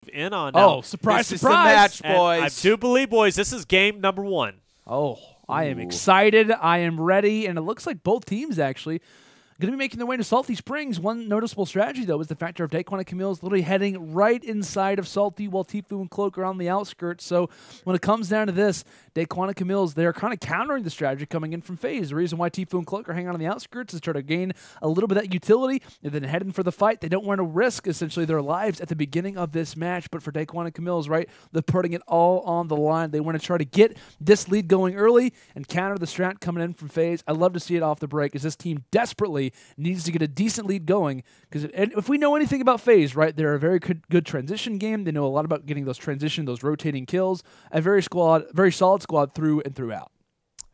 in on now. Oh, surprise, this surprise. is the match, boys. And I do believe, boys, this is game number 1. Oh, I am excited. I am ready. And it looks like both teams actually going to be making their way to Salty Springs. One noticeable strategy, though, is the factor of Daequan and CaMiLLs literally heading right inside of Salty while Tfue and Cloak are on the outskirts. So when it comes down to this, Daequan and CaMiLLs, they're kind of countering the strategy coming in from FaZe. The reason why Tfue and Cloak are hanging on the outskirts is to try to gain a little bit of that utility and then heading for the fight. They don't want to risk, essentially, their lives at the beginning of this match. But for Daequan and CaMiLLs, right, they're putting it all on the line. They want to try to get this lead going early and counter the strat coming in from FaZe. I love to see it off the break as this team desperately needs to get a decent lead going, because if we know anything about FaZe, right, they're a very good transition game. They know a lot about getting those transition, those rotating kills. A very solid squad through and throughout.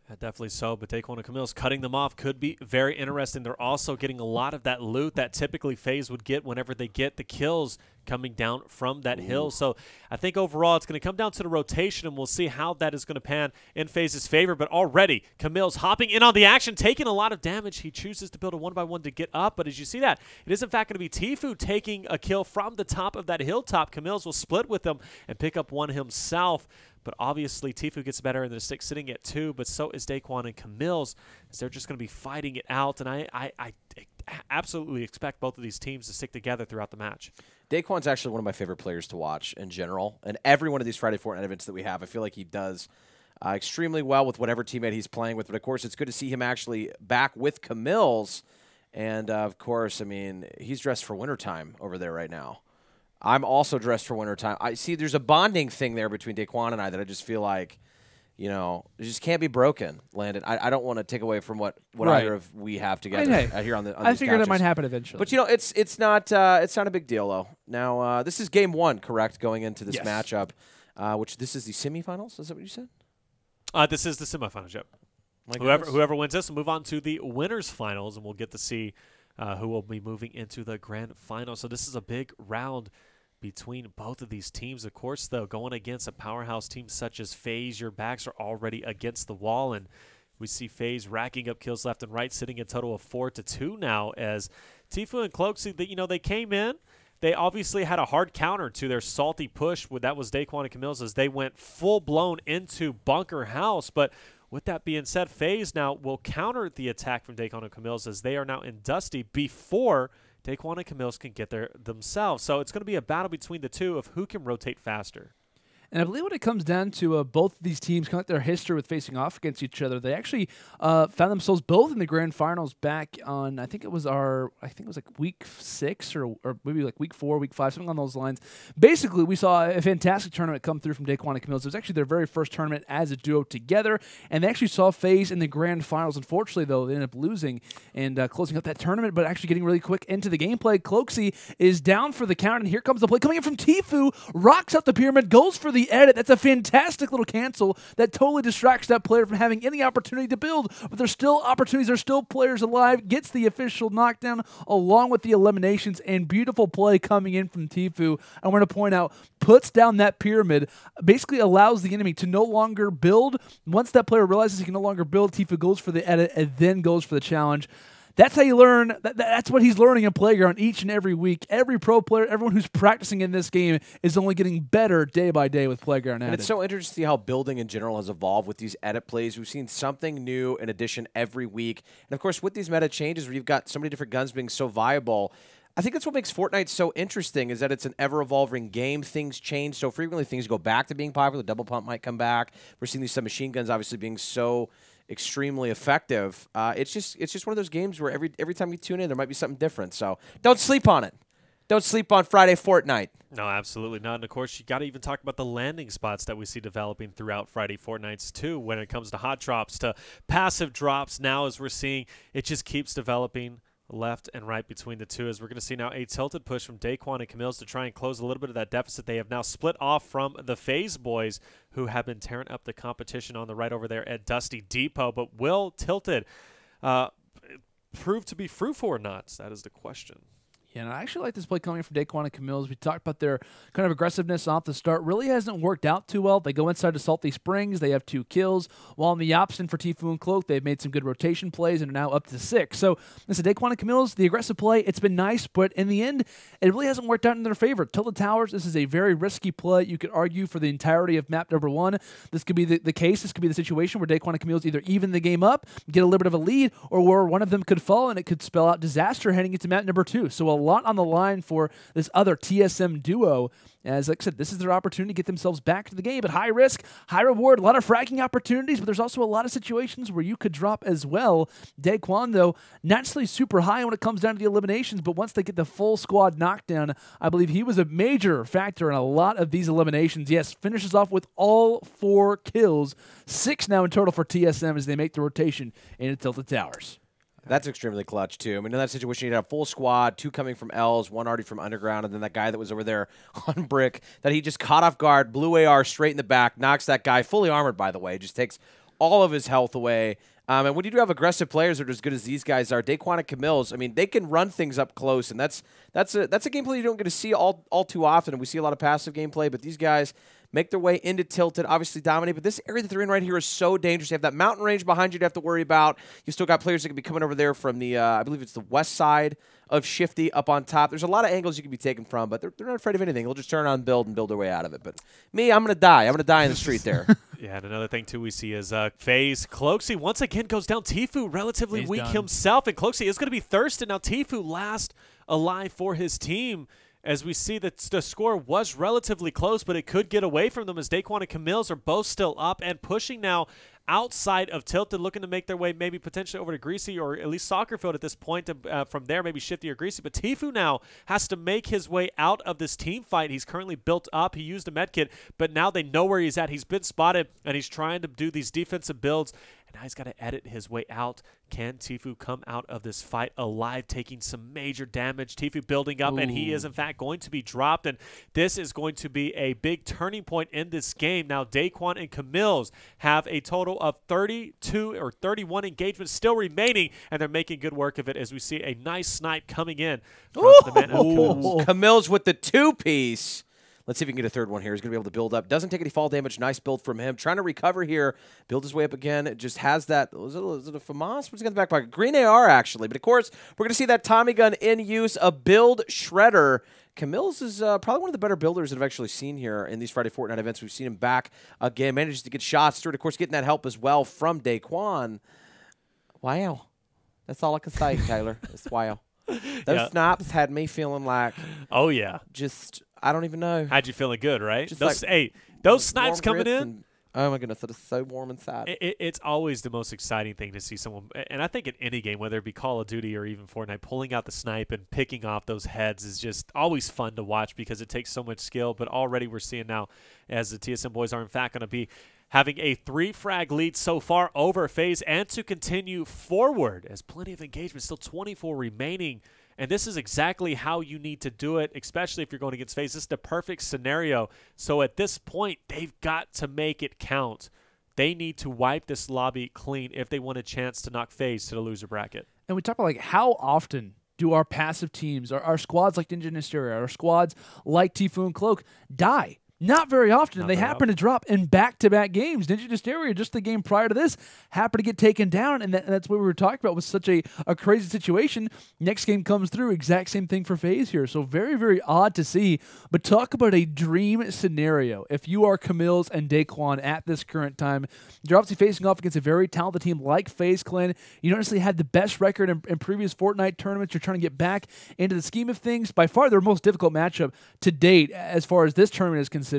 Definitely so, but Daequan and CaMiLLs cutting them off could be very interesting. They're also getting a lot of that loot that typically FaZe would get whenever they get the kills coming down from that hill. So I think overall it's going to come down to the rotation, and we'll see how that is going to pan in FaZe's favor. But already CaMiLLs hopping in on the action, taking a lot of damage. He chooses to build a 1-by-1 to get up, but as you see that, it is in fact going to be Tfue taking a kill from the top of that hilltop. CaMiLLs will split with him and pick up one himself. But obviously, Tfue gets better in the 6, sitting at 2, but so is Daequan and CaMiLLs, as they're just going to be fighting it out. And I absolutely expect both of these teams to stick together throughout the match. Daequan's actually one of my favorite players to watch in general. And every one of these Friday Fortnite events that we have, I feel like he does extremely well with whatever teammate he's playing with. But, of course, it's good to see him actually back with CaMiLLs. And, of course, I mean, he's dressed for wintertime over there right now. I'm also dressed for wintertime. I see there's a bonding thing there between Daequan and I that I just feel like, you know, it just can't be broken, Landon. I don't want to take away from what right. either of we have together here on the I figured it might happen eventually. But, you know, it's not a big deal, though. Now, this is game 1, correct, going into this matchup, which this is the semifinals? Is that what you said? This is the semifinals, yep. Whoever wins this will move on to the winners finals, and we'll get to see who will be moving into the grand final. So this is a big round between both of these teams. Of course, though, going against a powerhouse team such as FaZe, your backs are already against the wall, and we see FaZe racking up kills left and right, sitting a total of 4-2 now, as Tfue and Cloak, they came in. They obviously had a hard counter to their salty push. That was Daequan and CaMiLLs, as they went full-blown into Bunker House. But with that being said, FaZe now will counter the attack from Daequan and CaMiLLs, as they are now in Dusty before Daequan and CaMiLLs can get there themselves. So it's going to be a battle between the two of who can rotate faster. And I believe when it comes down to both of these teams, kind of their history with facing off against each other, they actually found themselves both in the grand finals back on, I think it was like week 6 or maybe like week 4, week 5, something on those lines. Basically, we saw a fantastic tournament come through from Daequan and CaMiLLs. It was actually their very first tournament as a duo together, and they actually saw FaZe in the grand finals. Unfortunately, though, they ended up losing and closing up that tournament, but actually getting really quick into the gameplay. Cloaksy is down for the count, and here comes the play coming in from Tfue, rocks up the pyramid, goes for the edit. That's a fantastic little cancel that totally distracts that player from having any opportunity to build, but there's still opportunities, there's still players alive, gets the official knockdown along with the eliminations, and beautiful play coming in from Tfue. I want to point out, puts down that pyramid, basically allows the enemy to no longer build. Once that player realizes he can no longer build, Tfue goes for the edit and then goes for the challenge. That's how you learn. That's what he's learning in Playground each and every week. Every pro player, everyone who's practicing in this game is only getting better day by day with Playground added. And it's so interesting to see how building in general has evolved with these edit plays. We've seen something new in addition every week. And, of course, with these meta changes where you've got so many different guns being so viable, I think that's what makes Fortnite so interesting, is that it's an ever-evolving game. Things change so frequently. Things go back to being popular. Double pump might come back. We're seeing these submachine guns obviously being so extremely effective. It's just one of those games where every time you tune in, there might be something different. So don't sleep on it. Don't sleep on Friday Fortnite. No, absolutely not. And, of course, you got to even talk about the landing spots that we see developing throughout Friday Fortnites, too, when it comes to hot drops, to passive drops. Now, as we're seeing, it just keeps developing left and right between the two, as we're going to see now a tilted push from Daequan and CaMiLLs to try and close a little bit of that deficit. They have now split off from the FaZe boys, who have been tearing up the competition on the right over there at Dusty Depot. But will Tilted prove to be fruitful or not? That is the question. Yeah, and I actually like this play coming from Daequan and CaMiLLs. We talked about their kind of aggressiveness off the start. Really hasn't worked out too well. They go inside to Salty Springs. They have 2 kills. While on the opposite for Tfue and Cloak, they've made some good rotation plays and are now up to 6. So, listen, Daequan and CaMiLLs, the aggressive play, it's been nice, but in the end, it really hasn't worked out in their favor. Tilted Towers, this is a very risky play. You could argue for the entirety of map number 1. This could be the case. This could be the situation where Daequan and CaMiLLs either even the game up, get a little bit of a lead, or where one of them could fall and it could spell out disaster heading into map number 2. So a lot on the line for this other TSM duo. As like I said, this is their opportunity to get themselves back to the game, but high risk, high reward, a lot of fragging opportunities, but there's also a lot of situations where you could drop as well. Daequan, though, not necessarily super high when it comes down to the eliminations, but once they get the full squad knockdown, I believe he was a major factor in a lot of these eliminations. Yes, finishes off with all 4 kills, 6 now in total for TSM as they make the rotation into Tilted Towers. That's extremely clutch, too. I mean, in that situation, you'd have a full squad, 2 coming from L's, 1 already from Underground, and then that guy that was over there on Brick that he just caught off guard, blue AR straight in the back, knocks that guy, fully armored, by the way, just takes all of his health away. And when you do have aggressive players that are as good as these guys are, Daequan and CaMiLLs, I mean, they can run things up close, and that's a gameplay you don't get to see all too often. And we see a lot of passive gameplay, but these guys make their way into Tilted, obviously dominate. But this area that they're in right here is so dangerous. You have that mountain range behind you to have to worry about. You still got players that can be coming over there from the, I believe it's the west side of Shifty up on top. There's a lot of angles you can be taken from, but they're not afraid of anything. They'll just turn on build and build their way out of it. But me, I'm going to die. I'm going to die in the street there. Yeah, and another thing, too, we see is FaZe. Cloaksy once again goes down. Tfue relatively weak himself, and Cloaksy is going to be thirsted. Now, Tfue last alive for his team. As we see that the score was relatively close, but it could get away from them as Daequan and CaMiLLs are both still up and pushing now outside of Tilted, looking to make their way maybe potentially over to Greasy or at least Soccer Field at this point. From there, maybe Shifty or Greasy. But Tfue now has to make his way out of this team fight. He's currently built up. He used a medkit, but now they know where he's at. He's been spotted, and he's trying to do these defensive builds. And now he's got to edit his way out. Can Tfue come out of this fight alive, taking some major damage? Tfue building up, and he is, in fact, going to be dropped. And this is going to be a big turning point in this game. Now, Daequan and CaMiLLs have a total of 32 or 31 engagements still remaining, and they're making good work of it as we see a nice snipe coming in from the man of CaMiLLs. CaMiLLs with the 2-piece. Let's see if we can get a third one here. He's going to be able to build up. Doesn't take any fall damage. Nice build from him. Trying to recover here. Build his way up again. It just has that. Is it a FAMAS? What's he got in the back pocket? Green AR, actually. But, of course, we're going to see that Tommy gun in use. A build shredder. CaMiLLs is probably one of the better builders that I've actually seen here in these Friday Fortnite events. We've seen him back again. Manages to get shots through it. Of course, getting that help as well from Daequan. Wow. That's all I can say, Taylor. It's wow. Those snipes had me feeling like. Oh, yeah. Just. I don't even know. Had you feeling good, right? Just those snipes coming in. Oh, my goodness. That is so warm inside. It's always the most exciting thing to see someone, and I think in any game, whether it be Call of Duty or even Fortnite, pulling out the snipe and picking off those heads is just always fun to watch because it takes so much skill. But already we're seeing now as the TSM boys are, in fact, going to be having a 3-frag lead so far over FaZe and to continue forward as plenty of engagement, still 24 remaining. And this is exactly how you need to do it, especially if you're going against FaZe. This is the perfect scenario. So at this point, they've got to make it count. They need to wipe this lobby clean if they want a chance to knock FaZe to the loser bracket. And we talk about like how often do our passive teams, our squads like Ninja and Hysteria, our squads like Tfue and Cloak die? Not very often. They happen to drop in back-to-back games. Ninja and Hysteria, just the game prior to this, happened to get taken down, and that's what we were talking about was such a crazy situation. Next game comes through, exact same thing for FaZe here. So very, very odd to see. But talk about a dream scenario. If you are CaMiLLs and Daequan at this current time, you're obviously facing off against a very talented team like FaZe Clan. You don't necessarily had the best record in previous Fortnite tournaments. You're trying to get back into the scheme of things. By far, their most difficult matchup to date as far as this tournament is concerned.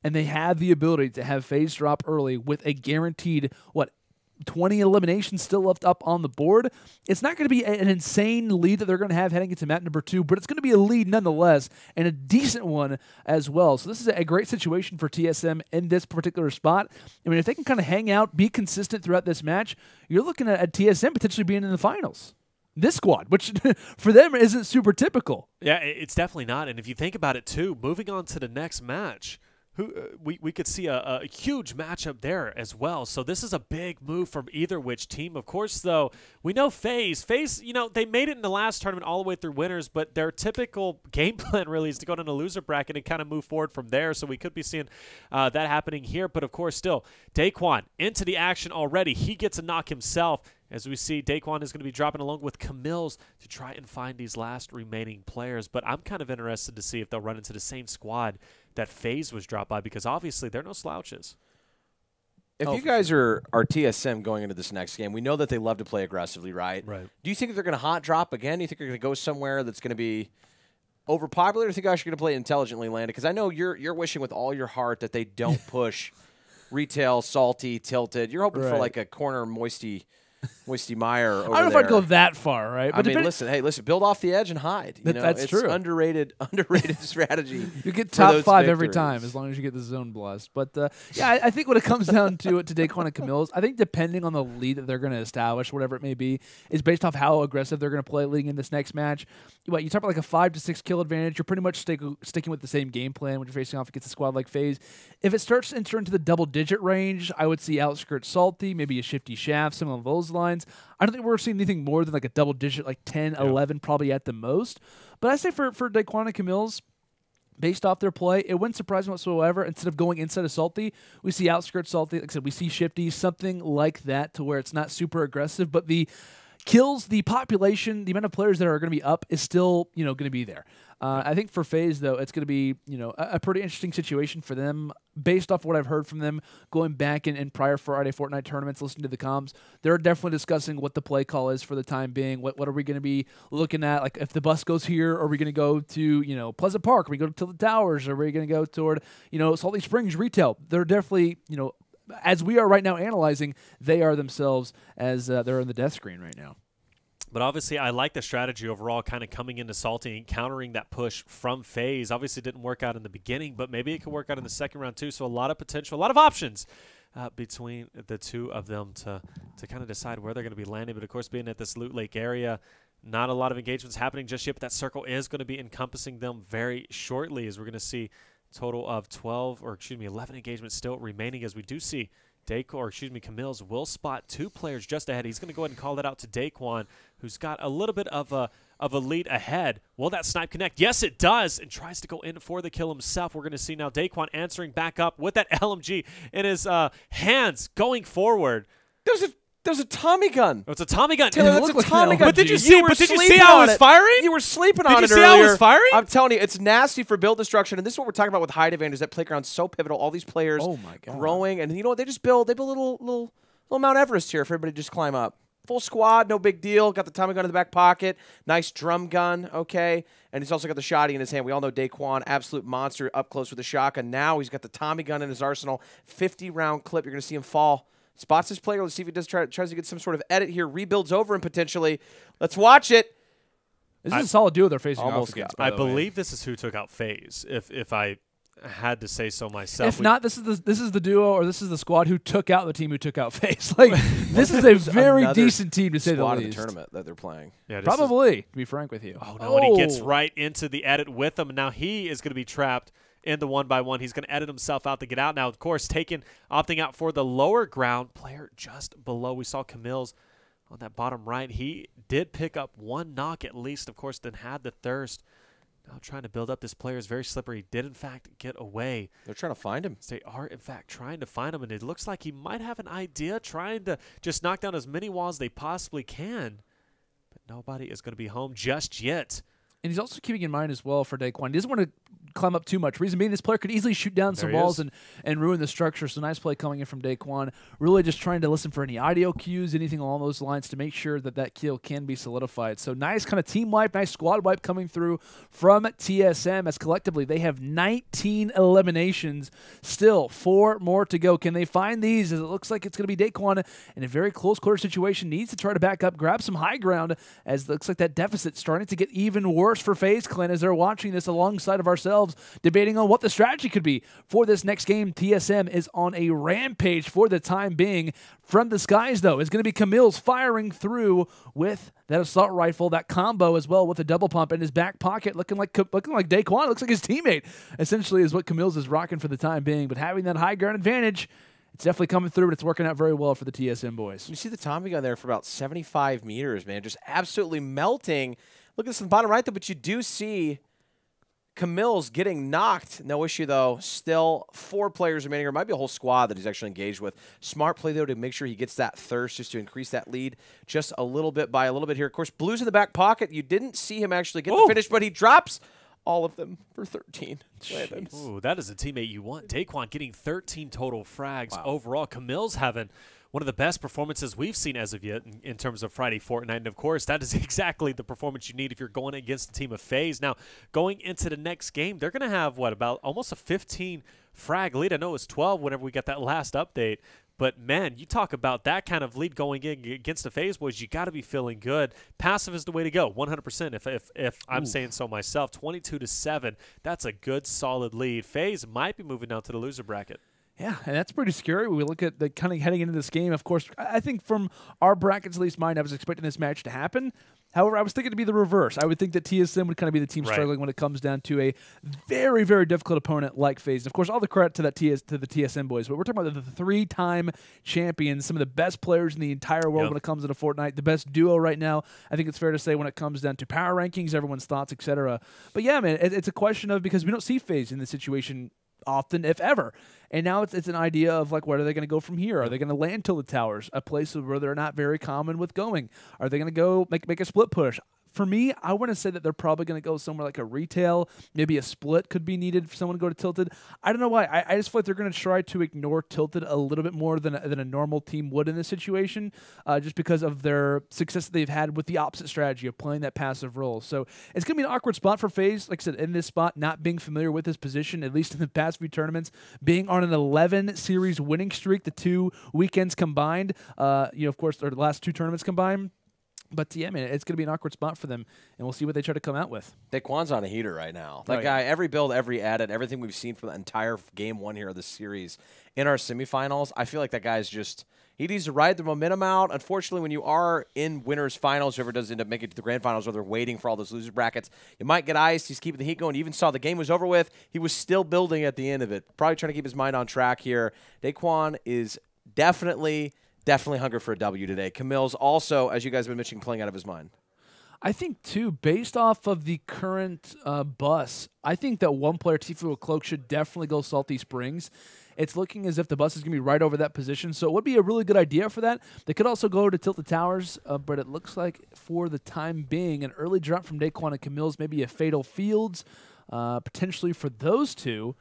And they have the ability to have FaZe drop early with a guaranteed, 20 eliminations still left up on the board. It's not going to be an insane lead that they're going to have heading into map number 2, but it's going to be a lead nonetheless, and a decent one as well. So this is a great situation for TSM in this particular spot. I mean, if they can kind of hang out, be consistent throughout this match, you're looking at TSM potentially being in the finals. This squad, which for them isn't super typical. Yeah, it's definitely not. And if you think about it, too, moving on to the next match, we could see a huge matchup there as well. So this is a big move from either which team. Of course, though, we know FaZe, they made it in the last tournament all the way through winners, but their typical game plan really is to go down a loser bracket and kind of move forward from there. So we could be seeing that happening here. But of course, still, Daequan into the action already. He gets a knock himself. As we see, Daequan is going to be dropping along with CaMiLLs to try and find these last remaining players. But I'm kind of interested to see if they'll run into the same squad that FaZe was dropped by, because obviously they're no slouches. If you guys are TSM going into this next game, we know that they love to play aggressively, right? Right. Do you think they're going to hot drop again? Do you think they're going to go somewhere that's going to be overpopular? Or do you think guys are going to play intelligently, Landon? Because I know you're wishing with all your heart that they don't push retail, salty, tilted. You're hoping for like a corner moisty Meyer over there. I don't know if I'd go that far, right? But I mean, listen, build off the edge and hide. You know, that's it's true. Underrated strategy. You get top 5 victories every time as long as you get the zone blast. But yeah, I think when it comes down to Daequan and CaMiLLs, I think depending on the lead that they're going to establish, whatever it may be, is based off how aggressive they're going to play leading in this next match. You talk about like a 5 to 6 kill advantage. You're pretty much sticking with the same game plan when you're facing off against a squad like FaZe. If it starts to enter into the double-digit range, I would see Outskirts Salty, maybe a Shifty Shaft, some of those lines. I don't think we're seeing anything more than like a double-digit, like 10, 11 probably at the most. But I say for Daequan and CaMiLLs, based off their play, it wouldn't surprise me whatsoever. Instead of going inside of Salty, we see Outskirts Salty. Like I said, we see Shifty, something like that to where it's not super aggressive, but the kills, the population, the amount of players that are going to be up is still, going to be there. I think for FaZe, though, it's going to be, a pretty interesting situation for them based off what I've heard from them going back in prior Friday Fortnite tournaments, listening to the comms. They're definitely discussing what the play call is for the time being. What are we going to be looking at? Like, if the bus goes here, are we going to go to, Pleasant Park? Are we going to the Towers? Are we going to go toward, Salty Springs retail? They're definitely, as we are right now analyzing, they are themselves as they're on the death screen right now. But obviously, I like the strategy overall, kind of coming into Salty and countering that push from FaZe. Obviously, it didn't work out in the beginning, but maybe it could work out in the second round too. So a lot of potential, a lot of options between the two of them to kind of decide where they're going to be landing. But of course, being at this Loot Lake area, not a lot of engagements happening just yet, but that circle is going to be encompassing them very shortly, as we're going to see a total of 11 engagements still remaining, as we do see CaMiLLs will spot 2 players just ahead. He's going to go ahead and call that out to Daequan, who's got a little bit of a lead ahead. Will that snipe connect? Yes, it does, and tries to go in for the kill himself. We're going to see now Daequan answering back up with that LMG in his hands going forward. There's a Tommy gun. Oh, it's a Tommy gun. Taylor, that's a Tommy gun. But did you see how it was firing? You were sleeping on it earlier. Did you see how it was firing? I'm telling you, it's nasty for build destruction. And this is what we're talking about with height advantage. That playground's so pivotal. All these players growing. And you know what? They build a little Mount Everest here for everybody to just climb up. Full squad, no big deal. Got the Tommy gun in the back pocket. Nice drum gun, okay. And he's also got the shotty in his hand. We all know Daequan, absolute monster up close with the shotgun. Now he's got the Tommy gun in his arsenal. 50-round clip. You're going to see him fall. Spots his player. Let's see if he tries to get some sort of edit here. Rebuilds over him potentially. Let's watch it. This is a solid duo they're facing off against. I believe this is who took out FaZe, if I had to say so myself. If not, this is the duo, or this is the squad who took out the team who took out FaZe. Like, this is a very decent team, to say the least. Squad of the tournament that they're playing. Yeah, probably, to be frank with you. Oh, no, and he gets right into the edit with him, and now he is going to be trapped in the 1-by-1. He's going to edit himself out to get out. Now, of course, opting out for the lower ground player just below. We saw CaMiLLs on that bottom right. He did pick up 1 knock at least, of course, then had the thirst. Now trying to build up. This player is very slippery. He did, in fact, get away. They're trying to find him. They are, in fact, trying to find him, and it looks like he might have an idea, trying to just knock down as many walls as they possibly can. But nobody is going to be home just yet. And he's also keeping in mind as well for Daequan, he doesn't want to climb up too much. Reason being, this player could easily shoot down some walls and ruin the structure. So nice play coming in from Daequan. Really just trying to listen for any audio cues, anything along those lines to make sure that kill can be solidified. So nice kind of team wipe, nice squad wipe coming through from TSM, as collectively they have 19 eliminations. Still 4 more to go. Can they find these? As it looks like it's going to be Daequan in a very close quarter situation. Needs to try to back up, grab some high ground, as it looks like that deficit's starting to get even worse worse for FaZe Clan as they're watching this alongside of ourselves, debating on what the strategy could be for this next game. TSM is on a rampage for the time being. From the skies, though, is going to be CaMiLLs firing through with that assault rifle, that combo as well with a double pump in his back pocket, looking like Daequan. Looks like his teammate, essentially, is what CaMiLLs is rocking for the time being. But having that high ground advantage, it's definitely coming through, and it's working out very well for the TSM boys. You see the Tommy gun there for about 75 meters, man, just absolutely melting. Look at this in the bottom right, though, but you do see CaMiLLs getting knocked. No issue, though. Still 4 players remaining, or it might be a whole squad that he's actually engaged with. Smart play, though, to make sure he gets that thirst just to increase that lead just a little bit by a little bit here. Of course, Blue's in the back pocket. You didn't see him actually get the finish, but he drops all of them for 13. Ooh, that is a teammate you want. Daequan getting 13 total frags overall. CaMiLLs having one of the best performances we've seen as of yet in terms of Friday Fortnite. And, of course, that is exactly the performance you need if you're going against the team of FaZe. Now, going into the next game, they're going to have, what, about almost a 15 frag lead. I know it was 12 whenever we got that last update. But, man, you talk about that kind of lead going in against the FaZe boys, you got to be feeling good. Passive is the way to go, 100%. If I'm saying so myself, 22-7, that's a good, solid lead. FaZe might be moving down to the loser bracket. Yeah, and that's pretty scary when we look at the kind of heading into this game. Of course, I think from our brackets, at least mine, I was expecting this match to happen. However, I was thinking it to be the reverse. I would think that TSM would kind of be the team struggling when it comes down to a very, very difficult opponent like FaZe. Of course, all the credit to the TSM boys, but we're talking about the 3-time champions, some of the best players in the entire world when it comes to Fortnite, the best duo right now. I think it's fair to say when it comes down to power rankings, everyone's thoughts, etc. But yeah, man, it's a question of, because we don't see FaZe in this situation often, if ever. And now it's an idea of, like, where are they going to go from here? Are they going to land Tilted Towers, a place where they're not very common with going? Are they going to go make a split push? For me, I want to say that they're probably going to go somewhere like a retail. Maybe a split could be needed for someone to go to Tilted. I don't know why. I just feel like they're going to try to ignore Tilted a little bit more than a normal team would in this situation, just because of their success that they've had with the opposite strategy of playing that passive role. So it's going to be an awkward spot for FaZe. Like I said, in this spot, not being familiar with this position, at least in the past few tournaments, being on an 11-series winning streak, the 2 weekends combined, of course, or the last 2 tournaments combined. But, yeah, man, it's going to be an awkward spot for them, and we'll see what they try to come out with. Daequan's on a heater right now. That guy, every build, every edit, everything we've seen from the entire game 1 here of this series in our semifinals, I feel like that guy's just – he needs to ride the momentum out. Unfortunately, when you are in winners' finals, whoever does end up making it to the grand finals, or they're waiting for all those loser brackets, you might get iced. He's keeping the heat going. You even saw the game was over with. He was still building at the end of it, probably trying to keep his mind on track here. Daequan is definitely hungry for a W today. CaMiLLs also, as you guys have been mentioning, playing out of his mind. I think, too, based off of the current bus, I think that one player, Tfue with Cloak, should definitely go Salty Springs. It's looking as if the bus is going to be right over that position, so it would be a really good idea for that. They could also go to Tilted Towers, but it looks like for the time being, an early drop from Daequan and CaMiLLs, maybe a Fatal Fields, potentially for those two,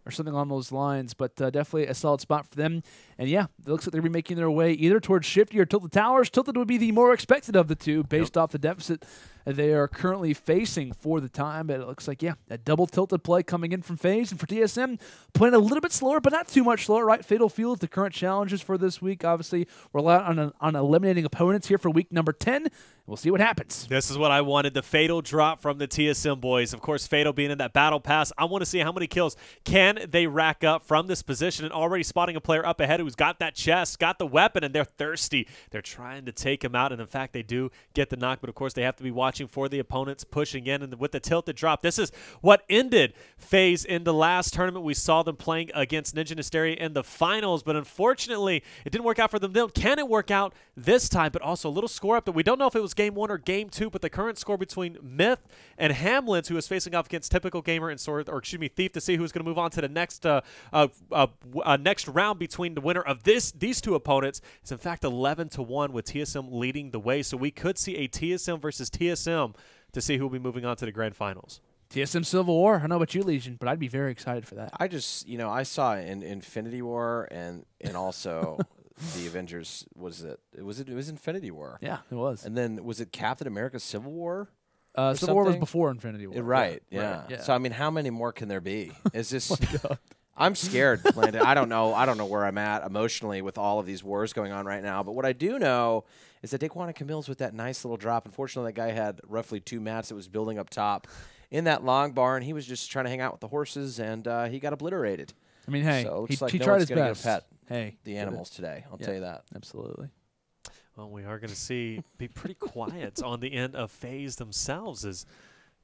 or something along those lines, but definitely a solid spot for them. And yeah, it looks like they'll be making their way either towards Shifty or Tilted Towers. Tilted would be the more expected of the two based off the deficit they are currently facing for the time. But it looks like, yeah, a double tilted play coming in from FaZe. And for TSM, playing a little bit slower, but not too much slower, right? Fatal Fields, the current challenges for this week. Obviously, we're on eliminating opponents here for week number 10. We'll see what happens. This is what I wanted, the Fatal drop from the TSM boys. Of course, Fatal being in that battle pass. I want to see how many kills can they rack up from this position, and already spotting a player up ahead who's got that chest, got the weapon, and they're thirsty. They're trying to take him out, and in fact, they do get the knock, but of course, they have to be watching for the opponents pushing in, and with the tilted drop, this is what ended FaZe in the last tournament. We saw them playing against Ninja Nysteria in the finals, but unfortunately, it didn't work out for them. Can it work out this time? But also a little score up that we don't know if it was game 1 or game 2, but the current score between Myth and Hamlins, who is facing off against Typical Gamer and Thief, to see who's going to move on to the next next round between the winner of these two opponents. It's in fact 11-1 with TSM leading the way, so we could see a TSM versus TSM to see who will be moving on to the grand finals. TSM Civil War. I don't know about you, Legion, but I'd be very excited for that. I just, I saw in Infinity War and also the Avengers. It was Infinity War. Yeah, it was. And then was it Captain America Civil War? Civil War was before Infinity War. Right. Yeah. Right, yeah. So I mean, how many more can there be? Is this? I'm scared, Landon. I don't know where I'm at emotionally with all of these wars going on right now. But what I do know is that Daequan CaMiLLs with that nice little drop. Unfortunately, that guy had roughly 2 mats that was building up top in that long barn. He was just trying to hang out with the horses, and he got obliterated. I mean, hey, so he like tried his gonna best. Get a pet hey, the animals today. I'll tell you that. Absolutely. Well, we are going to be pretty quiet on the end of FaZe themselves, as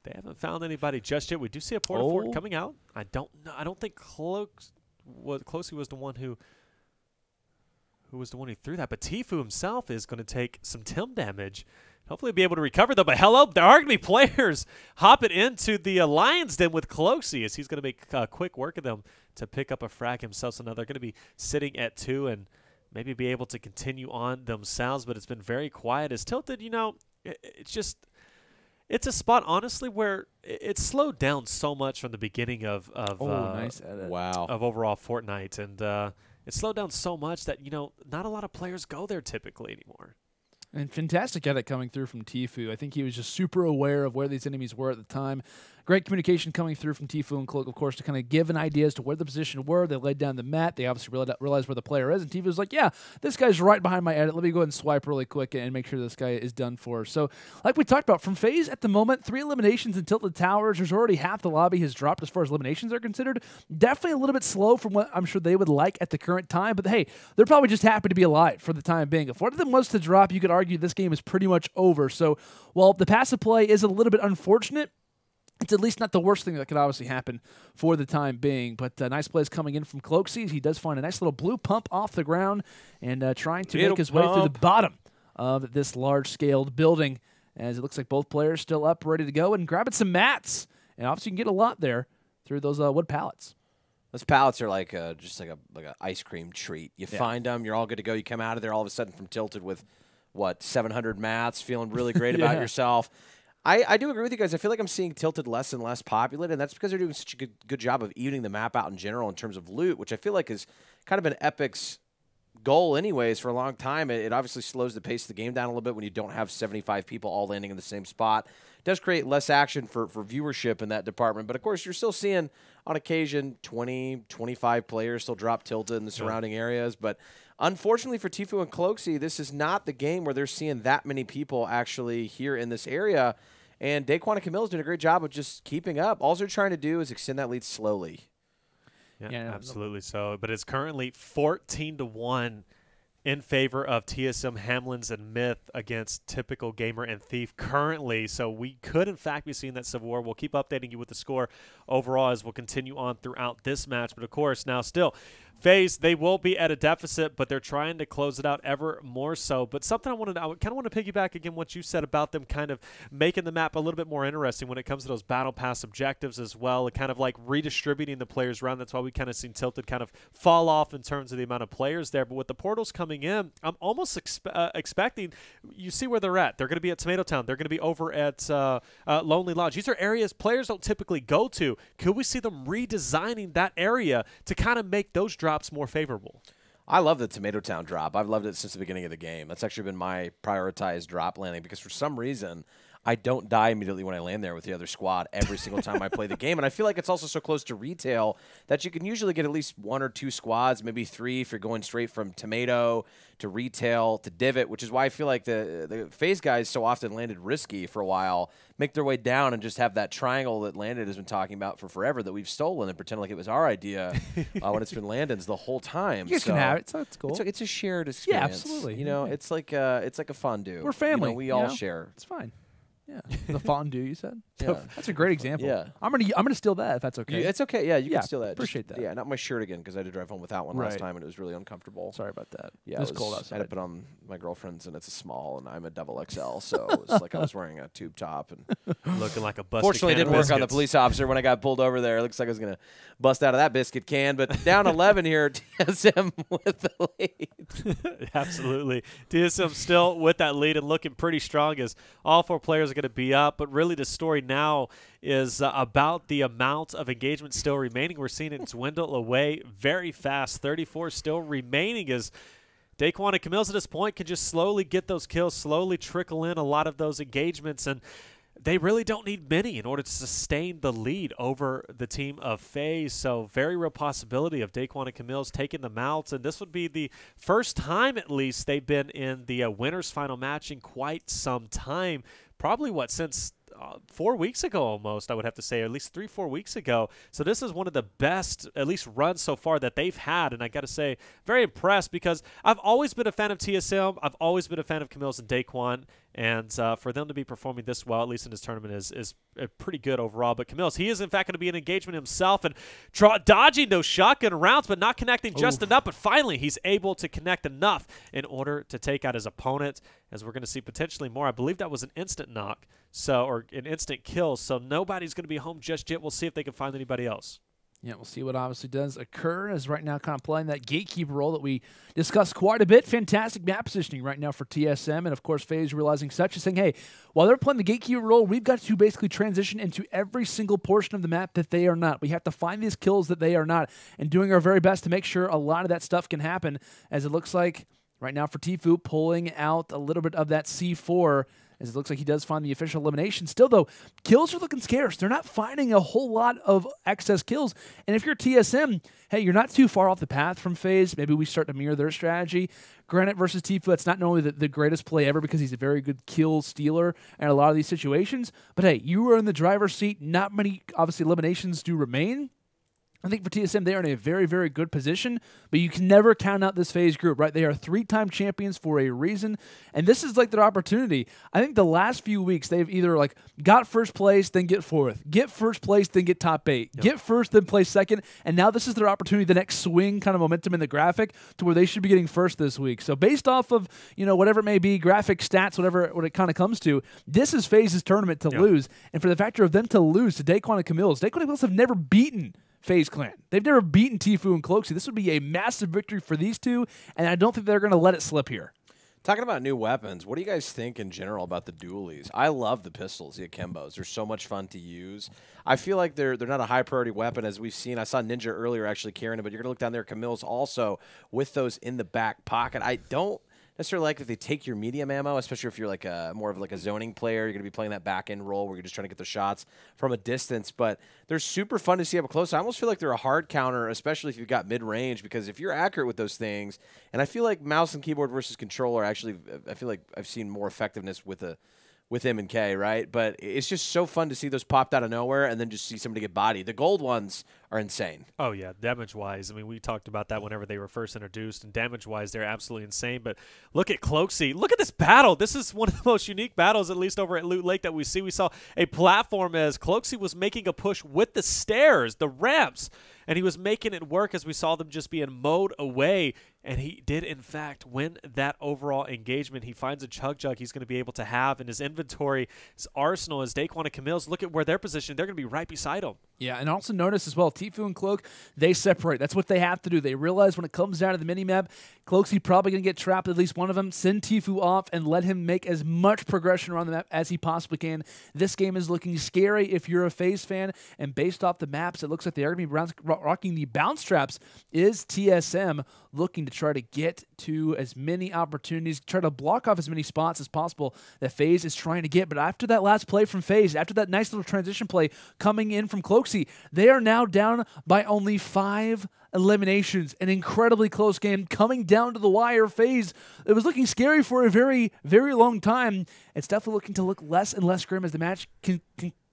they haven't found anybody just yet. We do see a porta fort coming out. I don't know. I don't think Closey was the one who threw that, but Tfue himself is going to take some Tim damage. Hopefully be able to recover, though. But hello, there are going to be players hopping into the Lion's Den with Closey, as he's going to make quick work of them to pick up a frag himself. So now they're going to be sitting at 2 and maybe be able to continue on themselves. But it's been very quiet. As Tilted, you know, it's a spot, honestly, where it slowed down so much from the beginning of nice edit. Wow. Of overall Fortnite. And it slowed down so much that, you know, not a lot of players go there typically anymore. And fantastic edit coming through from Tfue. I think he was just super aware of where these enemies were at the time. Great communication coming through from Tfue and Cloak, of course, to kind of give an idea as to where the position were. They laid down the mat. They obviously realized where the player is. And Tfue was like, yeah, this guy's right behind my edit. Let me go ahead and swipe really quick and make sure this guy is done for. So, like we talked about, from FaZe at the moment, 3 eliminations in Tilted Towers. There's already half the lobby has dropped as far as eliminations are considered. Definitely a little bit slow from what I'm sure they would like at the current time. But, hey, they're probably just happy to be alive for the time being. If one of them was to drop, you could argue this game is pretty much over. So, while the passive play is a little bit unfortunate, it's at least not the worst thing that could obviously happen for the time being. But nice plays coming in from Cloakzy. He does find a nice little blue pump off the ground and trying to make his way through the bottom of this large-scaled building, as it looks like both players still up, ready to go, and grabbing some mats. And obviously you can get a lot there through those wood pallets. Those pallets are like just like a ice cream treat. You find them, you're all good to go. You come out of there all of a sudden from Tilted with, 700 mats, feeling really great about yourself. I do agree with you guys. I feel like I'm seeing Tilted less and less populated, and that's because they're doing such a good job of evening the map out in general in terms of loot, which I feel like is kind of been Epic's goal anyways for a long time. It obviously slows the pace of the game down a little bit when you don't have 75 people all landing in the same spot. It does create less action for viewership in that department, but of course you're still seeing on occasion 20, 25 players still drop Tilted in the surrounding areas, but unfortunately for Tfue and Cloakzy, this is not the game where they're seeing that many people actually here in this area. And Daequan CaMiLLs doing a great job of just keeping up. All they're trying to do is extend that lead slowly. Yeah, absolutely so. But it's currently 14-1 in favor of TSM Hamlins and Myth against Typical Gamer and Thief currently. So we could, in fact, be seeing that Civil War. We'll keep updating you with the score overall as we'll continue on throughout this match. But, of course, now still, FaZe, they will be at a deficit, but they're trying to close it out ever more so. But something I kind of want to piggyback again what you said about them kind of making the map a little bit more interesting when it comes to those battle pass objectives as well, and kind of like redistributing the players around. That's why we kind of seen Tilted kind of fall off in terms of the amount of players there. But with the portals coming in, I'm almost expecting, you see where they're at. They're going to be at Tomato Town. They're going to be over at Lonely Lodge. These are areas players don't typically go to. Could we see them redesigning that area to kind of make those drops more favorable? I love the Tomato Town drop. I've loved it since the beginning of the game. That's actually been my prioritized drop landing because for some reason I don't die immediately when I land there with the other squad every single time I play the game. And I feel like it's also so close to retail that you can usually get at least 1 or 2 squads, maybe 3 if you're going straight from Tomato to retail to Divot, which is why I feel like the FaZe guys so often landed risky for a while, make their way down and just have that triangle that Landon has been talking about for forever that we've stolen and pretend like it was our idea when it's been Landon's the whole time. You guys can have it, so it's cool. It's a shared experience. Yeah, absolutely. You know, it's like a fondue. We're family. We all share. It's fine. Yeah, the fondue you said. Yeah. That's a great example. Yeah, I'm gonna steal that if that's okay. It's okay. Yeah, you can steal that. Appreciate that. Yeah, not my shirt again because I had to drive home without one last time and it was really uncomfortable. Sorry about that. Yeah, it was cold outside. I had to put on my girlfriend's and it's a small and I'm a double XL, so it was like I was wearing a tube top and looking like a busted fortunately, it can didn't of work on the biscuits. police officer when I got pulled over there. It looks like I was gonna bust out of that biscuit can, but down 11 here, TSM with the lead. Absolutely. TSM still with that lead and looking pretty strong as all 4 players are going to be up. But really the story now is about the amount of engagement still remaining. We're seeing it dwindle away very fast. 34 still remaining as Daequan and CaMiLLs at this point can just slowly get those kills, slowly trickle in a lot of those engagements. And they really don't need many in order to sustain the lead over the team of FaZe. So very real possibility of Daequan and CaMiLLs taking them out. And this would be the first time, at least, they've been in the winners final match in quite some time. Probably, since 4 weeks ago almost, I would have to say, or at least 3-4 weeks ago. So this is one of the best, at least, runs so far that they've had. And I got to say, very impressed because I've always been a fan of TSM. I've always been a fan of CaMiLLs and Daequan. And for them to be performing this well, at least in this tournament, is pretty good overall. But CaMiLLs, he is in fact going to be in engagement himself and dodging those shotgun rounds, but not connecting just enough. But finally, he's able to connect enough in order to take out his opponent, as we're going to see potentially more. I believe that was an instant knock, or an instant kill. So nobody's going to be home just yet. We'll see if they can find anybody else. Yeah, we'll see what obviously does occur, as right now kind of playing that gatekeeper role that we discussed quite a bit. Fantastic map positioning right now for TSM, and of course FaZe realizing such as saying, hey, while they're playing the gatekeeper role, we've got to basically transition into every single portion of the map that they are not. We have to find these kills that they are not, and doing our very best to make sure a lot of that stuff can happen, as it looks like right now for Tfue pulling out a little bit of that C4, as it looks like he does find the official elimination. Still, though, kills are looking scarce. They're not finding a whole lot of excess kills. And if you're TSM, hey, you're not too far off the path from FaZe. Maybe we start to mirror their strategy. Granted, versus Tfue, that's not only the greatest play ever because he's a very good kill stealer in a lot of these situations. But hey, you are in the driver's seat. Not many, obviously, eliminations do remain. I think for TSM, they are in a very, very good position, but you can never count out this FaZe group, right? They are 3-time champions for a reason, and this is like their opportunity. I think the last few weeks, they've either like got first place, then get fourth, get first place, then get top 8, get first, then play second, and now this is their opportunity, the next swing kind of momentum in the graphic to where they should be getting first this week. So based off of, whatever it may be, graphic stats, what it kind of comes to, this is FaZe's tournament to lose, and for the factor of them to lose to Daequan and CaMiLLs, Daequan and CaMiLLs have never beaten FaZe Clan. They've never beaten Tfue and Cloakzy. This would be a massive victory for these two, and I don't think they're going to let it slip here. Talking about new weapons, what do you guys think in general about the dualies? I love the pistols, the Akimbos. They're so much fun to use. I feel like they're not a high priority weapon, as we've seen. I saw Ninja earlier actually carrying it, but you're going to look down there, CaMiLLs also with those in the back pocket. I don't necessarily like that they take your medium ammo, especially if you're like more of like a zoning player. You're going to be playing that back end role where you're just trying to get the shots from a distance. But they're super fun to see up close. I almost feel like they're a hard counter, especially if you've got mid range, because if you're accurate with those things, and I feel like mouse and keyboard versus controller, actually, I feel like I've seen more effectiveness with M and K, right? But it's just so fun to see those popped out of nowhere and then just see somebody get bodied. The gold ones are insane. Oh, yeah, damage-wise. I mean, we talked about that whenever they were first introduced, and damage-wise, they're absolutely insane. But look at Cloakzy. Look at this battle. This is one of the most unique battles, at least over at Loot Lake, that we see. We saw a platform as Cloakzy was making a push with the stairs, the ramps, and he was making it work as we saw them just being mowed away. And he did, in fact, win that overall engagement. He finds a Chug Jug he's going to be able to have in his inventory. His arsenal is Daequan and CaMiLLs. Look at where they're positioned. They're going to be right beside him. Yeah, and also notice as well, Tfue and Cloak, they separate. That's what they have to do. They realize when it comes down to the minimap, Cloakzy probably going to get trapped, at least one of them. Send Tfue off and let him make as much progression around the map as he possibly can. This game is looking scary if you're a FaZe fan, and based off the maps, it looks like they are going to be rocking the bounce traps. Is TSM looking to try to get to as many opportunities, try to block off as many spots as possible that FaZe is trying to get. But after that last play from FaZe, after that nice little transition play coming in from Cloakzy, they are now down by only 5 eliminations. An incredibly close game coming down to the wire. FaZe, it was looking scary for a very, very long time. It's definitely looking to look less and less grim as the match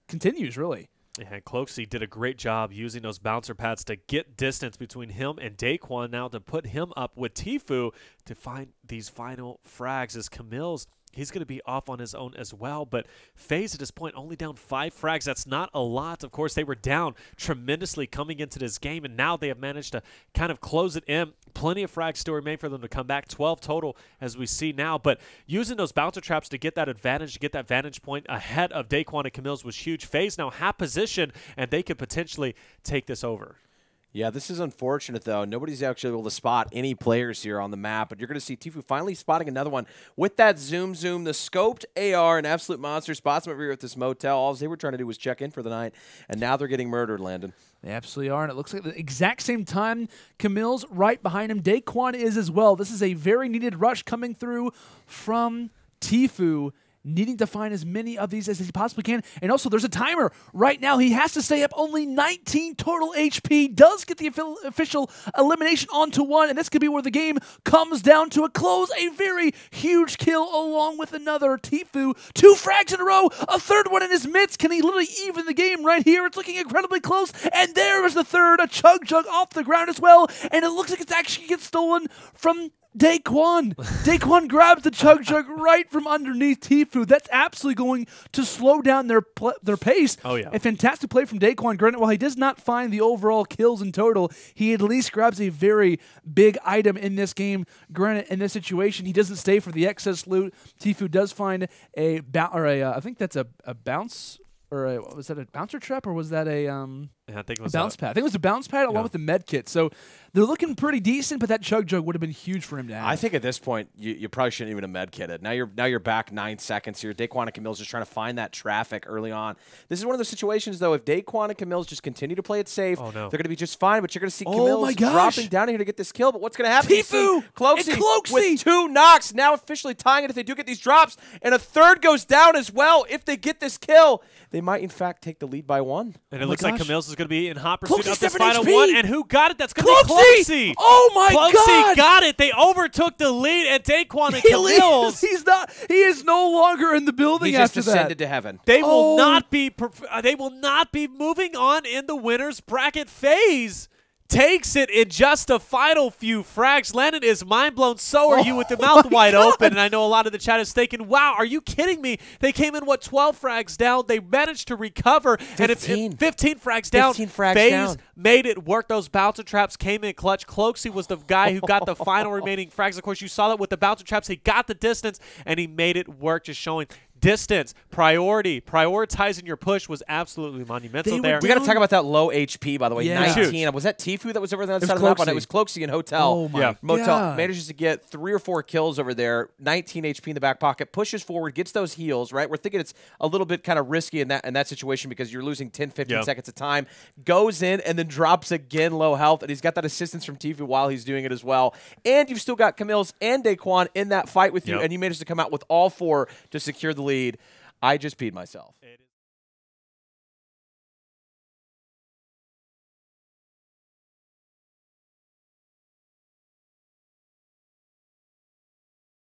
continues, really. Yeah, Cloakzy did a great job using those bouncer pads to get distance between him and Daequan, now to put him up with Tfue to find these final frags. As CaMiLLs, he's going to be off on his own as well, but FaZe at this point only down 5 frags. That's not a lot. Of course, they were down tremendously coming into this game, and now they have managed to kind of close it in. Plenty of frags still remain for them to come back, 12 total as we see now, but using those bouncer traps to get that advantage, to get that vantage point ahead of Daequan and CaMiLLs was huge. FaZe now have position, and they could potentially take this over. Yeah, this is unfortunate, though. Nobody's actually able to spot any players here on the map, but you're going to see Tfue finally spotting another one with that zoom, the scoped AR, an absolute monster, spots him over here at this motel. All they were trying to do was check in for the night, and now they're getting murdered, Landon. They absolutely are, and it looks like the exact same time CaMiLLs right behind him. Daequan is as well. This is a very needed rush coming through from Tfue. needing to find as many of these as he possibly can. And also, there's a timer right now. He has to stay up. Only 19 total HP. Does get the official elimination onto 1, and this could be where the game comes down to a close. A very huge kill along with another. Tfue, 2 frags in a row. A third one in his mitts. Can he literally even the game right here? It's looking incredibly close. And there is the third. A chug jug off the ground as well. And it looks like it's actually gets stolen from Daequan. Daequan grabs the chug jug right from underneath Tfue. That's absolutely going to slow down their pace. Oh, yeah. A fantastic play from Daequan. Granted, while he does not find the overall kills in total, he at least grabs a very big item in this game. Granted, in this situation, he doesn't stay for the excess loot. Tfue does find I think that's a bounce. Or was that a bouncer trap, or was that a I think it was bounce pad? I think it was a bounce pad along with the med kit. So they're looking pretty decent, but that chug jug would have been huge for him to have. I think at this point you probably shouldn't even have med kitted. Now you're back 9 seconds here. Daequan and CaMiLLs just trying to find that traffic early on. This is one of those situations though. If Daequan and CaMiLLs just continue to play it safe, they're going to be just fine. But you're going to see CaMiLLs dropping down here to get this kill. But what's going to happen? Tfue Cloaksy with 2 knocks, now officially tying it if they do get these drops, and a third goes down as well. If they get this kill, they might in fact take the lead by 1. And it looks like CaMiLLs is going to be in hot pursuit Cloaksy of this 7 final HP. 1. And who got it? That's going to be Cloaksy. Oh my God! Cloaksy got it. They overtook the lead at Daequan and CaMiLLs. He is no longer in the building He after just ascended to heaven. They will not be. They will not be moving on in the winners bracket phase. Takes it in just the final few frags. Landon is mind blown. So are you with the mouth wide open. And I know a lot of the chat is thinking, wow, are you kidding me? They came in, 12 frags down. They managed to recover. 15. And 15 frags down. 15 frags FaZe down. made it work. Those bouncer traps came in clutch. Cloaksy was the guy who got the final remaining frags. Of course, you saw that with the bouncer traps. He got the distance, and he made it work, just showing distance, prioritizing your push was absolutely monumental there. We got to talk about that low HP, by the way. Yeah. 19. Was that Tfue that was over there on the side of the map? It was Cloaksy in Hotel. Oh my Motel God. manages to get 3 or 4 kills over there. 19 HP in the back pocket. Pushes forward, gets those heals, right? We're thinking it's a little bit kind of risky in that situation because you're losing 10, 15 seconds of time. Goes in and then drops again low health, and he's got that assistance from Tfue while he's doing it as well. And you've still got CaMiLLs and Daequan in that fight with you, and you managed to come out with all 4 to secure the lead. I just peed myself.